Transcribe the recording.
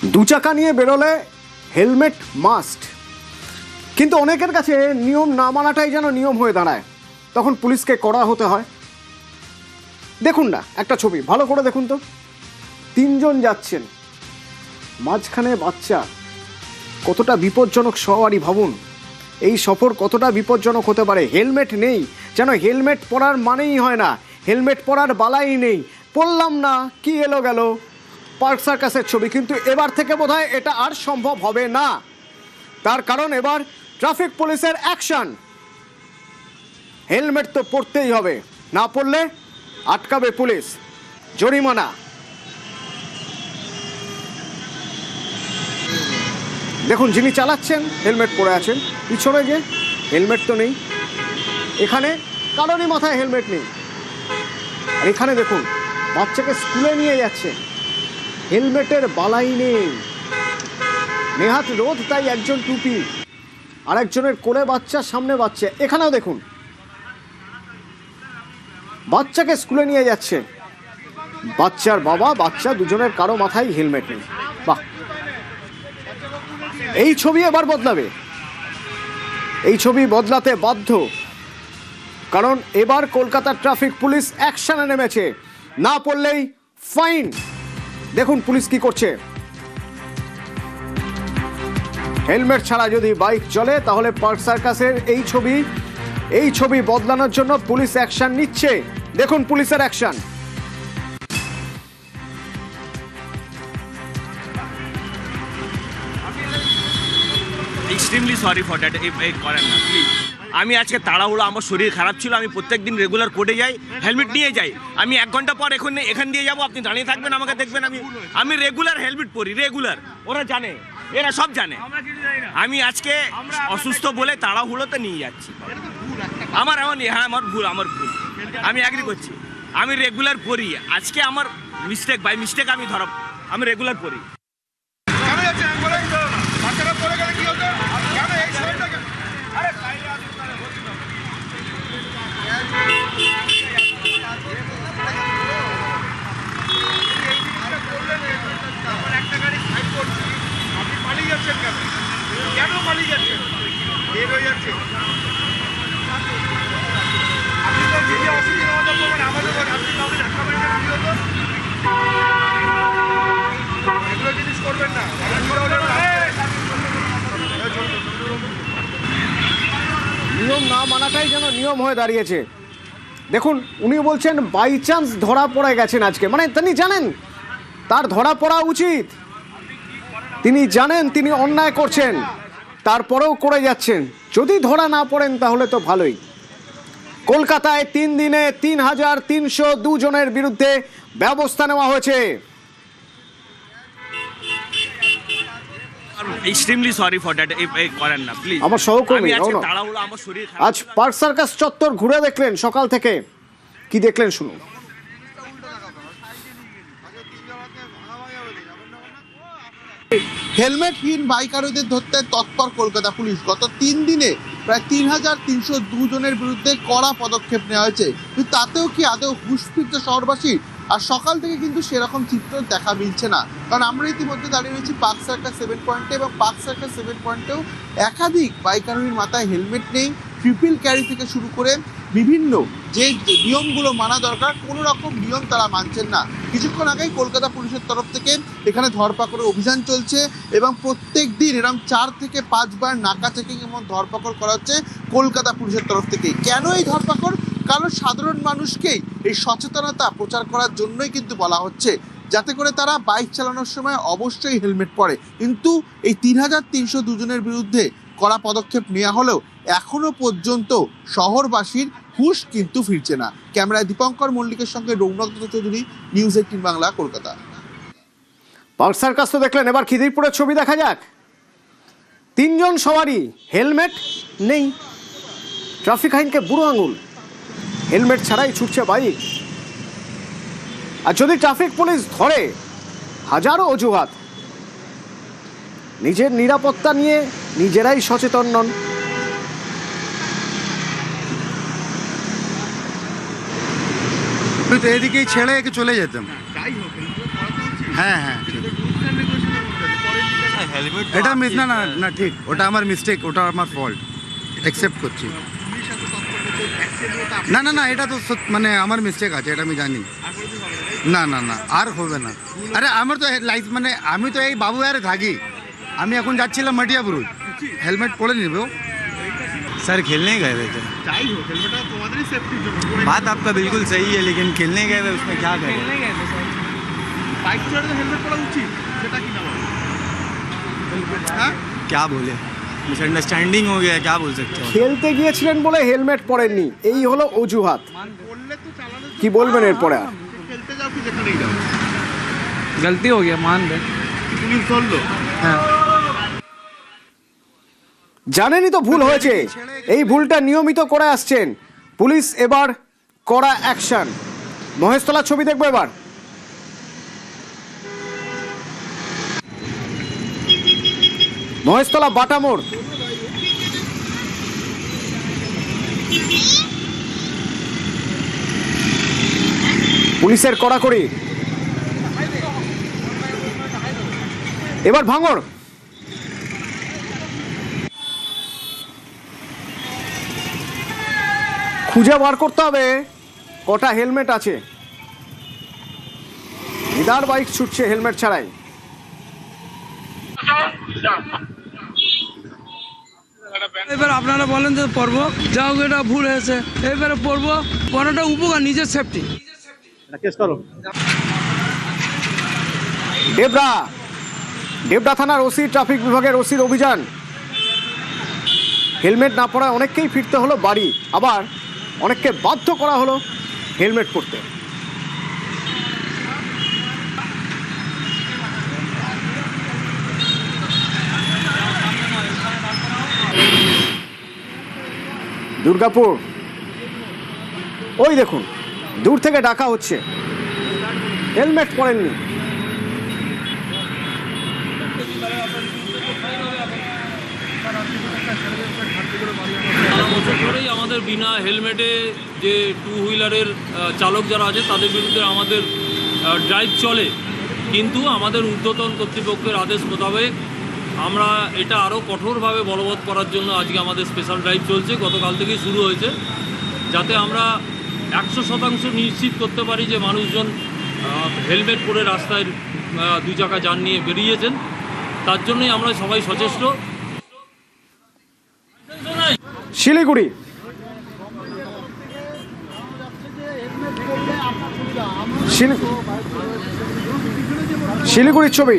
দু চাকা নিয়ে বেরোলে হেলমেট মাস্ট, কিন্তু অনেকের কাছে নিয়ম না মানাটাই যেন নিয়ম হয়ে দাঁড়ায়, তখন পুলিশকে কড়া হতে হয়। দেখুন না একটা ছবি, ভালো করে দেখুন তো, তিনজন যাচ্ছেন, মাঝখানে বাচ্চা, কতটা বিপজ্জনক সওয়ারি ভাবুন। এই সফর কতটা বিপজ্জনক হতে পারে। হেলমেট নেই, যেন হেলমেট পরার মানেই হয় না, হেলমেট পরার বালাই নেই। পড়লাম না, কি এলো গেল, পার্ক সার্কাসের ছবি। কিন্তু এবার থেকে বোধহয় এটা আর সম্ভব হবে না, তার কারণ এবার ট্রাফিক পুলিশের অ্যাকশন। হেলমেট তো পরতেই হবে, না পরলে আটকাবে পুলিশ, জরিমানা। দেখুন যিনি চালাচ্ছেন হেলমেট পরে আছেন, পিছনে যে হেলমেট তো নেই, এখানে কারোরই মাথায় হেলমেট নেই। আর এখানে দেখুন বাচ্চাকে স্কুলে নিয়ে যাচ্ছে, হেলমেটের বালাই নেই, নেহাত রোদ তাই একজন টুপি, আরেকজনের কোলে বাচ্চা, সামনে বাচ্চা। এখানেও দেখুন বাচ্চাকে স্কুলে নিয়ে যাচ্ছে, বাচ্চার বাবা বাচ্চা দুজনের কারো মাথায় হেলমেট নেই। বাহ, এই ছবি এবার বদলাবে, এই ছবি বদলাতে বাধ্য, কারণ এবার কলকাতার ট্রাফিক পুলিশ অ্যাকশনে নেমেছে, না পড়লেই ফাইন। দেখুন পুলিশ কি করছে। হেলমেট ছাড়া যদি বাইক চলে তাহলে পার্ক সার্কাসের এই ছবি বদলানোর জন্য পুলিশ অ্যাকশন নিচ্ছে। দেখুন পুলিশের action. Extremely sorry for that, এই করেন না প্লিজ। আমি আজকে তাড়াহুড়ো, আমার শরীর খারাপ ছিল, আমি প্রত্যেক দিন রেগুলার কোর্টে যাই, হেলমেট নিয়ে যাই। আমি 1 ঘন্টা পর এখান দিয়ে যাবো, আপনি দাঁড়িয়ে থাকবেন, আমাকে দেখবেন। আমি রেগুলার হেলমেট পরি, রেগুলার, ওরা জানে, এরা সব জানে। আমি আজকে অসুস্থ বলে তাড়াহুড়োতে নিয়ে যাচ্ছি, আমার ভুল। আমি অ্যাগ্রি করছি, আমি রেগুলার পরি। আজকে আমার মিস্টেক, বাই মিস্টেক আমি রেগুলার পরি। নিয়ম না মানাটাই যেন নিয়ম হয়ে দাঁড়িয়েছে। দেখুন উনি বলছেন বাই চান্স ধরা পড়ে গেছেন আজকে, মানে তিনি জানেন তার ধরা পড়া উচিত, তিনি জানেন তিনি অন্যায় করছেন, তারপরেও করে যাচ্ছেন। যদি ধরা না পড়েন তাহলে তো ভালোই। কলকাতায় 3 দিনে 3302 জনের বিরুদ্ধে ব্যবস্থা নেওয়া হয়েছে। এক্সট্রিমলি সরি ফর দ্যাট, এই করেন না প্লিজ। আমার সহকর্মী তাড়াহুড়ো, আমার শরীর খারাপ। আজ পার্ক সার্কাস চত্বর ঘুরে দেখলেন সকাল থেকে, কি দেখলেন শুনুন। হেলমেটহীন বাইকারদের ধরতে তৎপর কলকাতা পুলিশ। গত 3 দিনে প্রায় 3302 জনের বিরুদ্ধে কড়া পদক্ষেপ নেওয়া হয়েছে, কিন্তু তাতেও কি আদৌ হুঁশ ফিরছে শহরবাসীর? আর সকাল থেকে কিন্তু সেরকম চিত্র দেখা মিলছে না, কারণ আমরা ইতিমধ্যে দাঁড়িয়ে রয়েছি পার্ক সার্কাস 7 পয়েন্টে, এবং পার্ক সার্কাস 7 পয়েন্টেও একাধিক বাইকারোহীর মাথায় হেলমেট নেই। ট্রিপল ক্যারি থেকে শুরু করে বিভিন্ন যে নিয়মগুলো মানা দরকার, কোনো রকম নিয়ম তারা মানছেন না। কিছুক্ষণ আগেই কলকাতা পুলিশের তরফ থেকে এখানে ধরপাকড়ের অভিযান চলছে, এবং প্রত্যেক দিন এরকম 4 থেকে 5 বার নাকা চেকিং এবং ধরপাকড় করা হচ্ছে কলকাতা পুলিশের তরফ থেকে। কেন এই ধরপাকড়? কারণ সাধারণ মানুষকেই এই সচেতনতা প্রচার করার জন্যই কিন্তু বলা হচ্ছে, যাতে করে তারা বাইক চালানোর সময় অবশ্যই হেলমেট পরে। কিন্তু এই 3302 জনের বিরুদ্ধে কড়া পদক্ষেপ নেওয়া হলেও এখনো পর্যন্ত শহরবাসীর হুঁশ কিন্তু ফিরছে না। ক্যামেরায় দীপঙ্কর মল্লিকের সঙ্গে Raunak Chowdhury, news 18 Bangla, Kolkata. Park Circus তো দেখলেন, এবার খিদিরপুরের ছবি দেখা যাক। 3 জন সওয়ারি, হেলমেট নেই, ট্রাফিক আইনকে বুড়ো আঙুল, হেলমেট ছাড়াই ছুটছে বাইক। আর যদি ট্রাফিক পুলিশ ধরে, হাজারো অজুহাত, নিজের নিরাপত্তা নিয়ে নিজেরাই সচেতন নন। এদিকেই ছেড়ে একে চলে যেতাম। হ্যাঁ হ্যাঁ, ঠিক। হেলমেট এটা মিস না না না ঠিক, ওটা আমার মিস্টেক, ওটা আমার ফল্ট, অ্যাকসেপ্ট করছি। না না না, এটা তো মানে আমার মিস্টেক আছে, এটা আমি জানি। না না না, আর হবে না। আরে আমার তো লাইফ মানে আমি তো এই বাবুয়ারে থাকি, আমি এখন যাচ্ছিলাম মাটিয়া বুরুজ, হেলমেট পরে নিবো। सर खेलने गए हुए थे। बात आपका बिल्कुल सही है, लेकिन खेलने गए हुए उसमें क्या करें। क्या बोले, मिसअंडरस्टैंडिंग हो गया, क्या बोल सकते हो। খেলতে গিয়েছিলেন বলে হেলমেট পরেননি, এই হলো অজুহাত। কি বলবেন এরপরে আর? गलती हो गया, मान रहे। জানেনই তো ভুল হয়েছে, এই ভুলটা নিয়মিত করে আসছেন। পুলিশ এবার কড়া অ্যাকশন। মহেশতলার ছবি দেখবো এবার। মহেশতলা বাটা মোড়। পুলিশের কড়াকড়ি। এবার ভাঙড়। খুঁজে বার করতে হবে কটা হেলমেট আছে। ইদার বাইক ছুটছে হেলমেট ছাড়াই। এবার আপনারা বলেন যে পড়বো, যাও এটা ভুল হয়েছে, এবারে পড়বো, পড়াটা উপকার, নিজের সেফটি। ডেবরা থানার ওসি, ট্রাফিক বিভাগের ওসির অভিযান। হেলমেট না পরায় অনেককেই ফিরতে হলো বাড়ি, আবার অনেককে বাধ্য করা হলো হেলমেট পরতে। দুর্গাপুর, ওই দেখুন দূর থেকে ডাকা হচ্ছে, হেলমেট পরেননি। সারা বছর ধরেই আমাদের বিনা হেলমেটে যে টু হুইলারের চালক যারা আছে তাদের বিরুদ্ধে আমাদের ড্রাইভ চলে, কিন্তু আমাদের ঊর্ধ্বতন কর্তৃপক্ষের আদেশ মোতাবেক আমরা এটা আরও কঠোরভাবে বলবৎ করার জন্য আজকে আমাদের স্পেশাল ড্রাইভ চলছে, গতকাল থেকেই শুরু হয়েছে, যাতে আমরা 100% নিশ্চিত করতে পারি যে মানুষজন হেলমেট পরে রাস্তায় দুই চাকা যান নিয়ে বেরিয়েছেন। তার জন্যই আমরা সবাই সচেষ্ট। শিলিগুড়ি, শিলিগুড়ির ছবি।